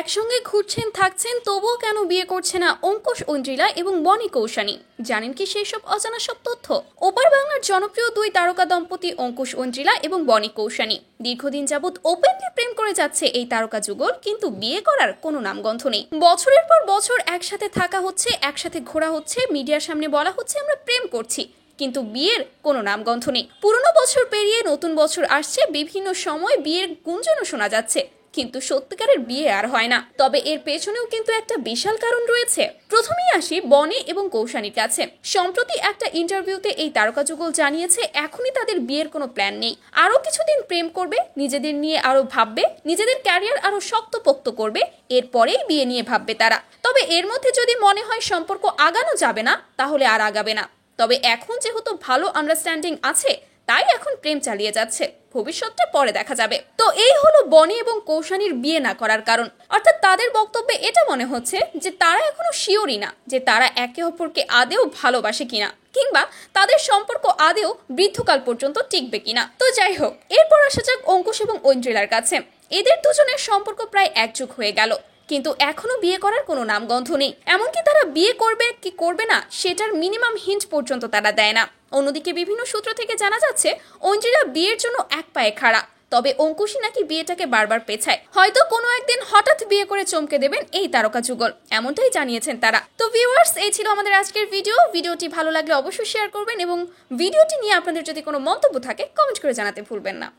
একসঙ্গে ঘুরছেন থাকছেন তবুও কেন বিয়ে করছে না অঙ্কুশ ঐন্দ্রিলা এবং বনি কৌশানী? জানেন কি সেই সব অজানা সব তথ্য? ওপার বাংলার জনপ্রিয় দুই তারকা দম্পতি অঙ্কুশ ঐন্দ্রিলা এবং বনি কৌশানী দীর্ঘদিন যাবৎ ওপেনলি প্রেম করে যাচ্ছে এই তারকা যুগল, কিন্তু বিয়ে করার কোনো নামগন্ধ নেই। বছরের পর বছর একসাথে থাকা হচ্ছে, একসাথে ঘোরা হচ্ছে, মিডিয়ার সামনে বলা হচ্ছে আমরা প্রেম করছি, কিন্তু বিয়ের কোনো নামগন্ধ নেই। পুরনো বছর পেরিয়ে নতুন বছর আসছে, বিভিন্ন সময় বিয়ের গুঞ্জনও শোনা যাচ্ছে, কিন্তু সত্যিকারের বিয়ে আর হয় না। তবে এর পেছনেও কিন্তু একটা বিশাল কারণ রয়েছে। প্রথমেই আসি বনি এবং কৌশানীর কাছে। সম্প্রতি একটা ইন্টারভিউতে এই তারকা যুগল জানিয়েছে এখনই তাদের বিয়ের কোনো প্ল্যান নেই, আরো কিছুদিন প্রেম করবে, নিজেদের নিয়ে আরো ভাববে, নিজেদের ক্যারিয়ার আরো শক্তপোক্ত করবে, এরপরেই বিয়ে নিয়ে ভাববে তারা। তবে এর মধ্যে যদি মনে হয় সম্পর্ক আগানো যাবে না, তাহলে আর আগাবে না। তবে এখন যেহেতু ভালো আন্ডারস্ট্যান্ডিং আছে, তাই এখন প্রেম চালিয়ে যাচ্ছে, ভবিষ্যৎটা পরে দেখা যাবে। তো এই হলো বনি এবং কৌশানীর বিয়ে না করার কারণ। অর্থাৎ তাদের বক্তব্যে এটা মনে হচ্ছে যে তারা এখনো শিওরই না যে তারা একে অপরকে আদেও ভালোবাসে কিনা, কিংবা তাদের সম্পর্ক আদেও বৃদ্ধকাল পর্যন্ত টিকবে কিনা। তো যাই হোক, এরপর আসা যাক অঙ্কুশ এবং ঐন্দ্রিলার কাছে। এদের দুজনের সম্পর্ক প্রায় এক যুগ হয়ে গেল, কিন্তু এখনো বিয়ে করার কোনো নামগন্ধ নেই। এমনকি তারা বিয়ে করবে কি করবে না সেটার মিনিমাম হিন্ট পর্যন্ত তারা দেয় না। অন্যদিকে বিভিন্ন সূত্র থেকে জানা যাচ্ছে ঐন্দ্রিলা বিয়ের জন্য এক পায়ে খাড়া, তবে অঙ্কুশই নাকি বিয়েটাকে বারবার পেছায়। হয়তো কোনো একদিন হঠাৎ বিয়ে করে চমকে দেবেন এই তারকা যুগল, এমনটাই জানিয়েছেন তারা। তো ভিউয়ার্স, এই ছিল আমাদের আজকের ভিডিওটি ভালো লাগলে অবশ্যই শেয়ার করবেন এবং ভিডিওটি নিয়ে আপনাদের যদি কোনো মন্তব্য থাকে কমেন্ট করে জানাতে ভুলবেন না।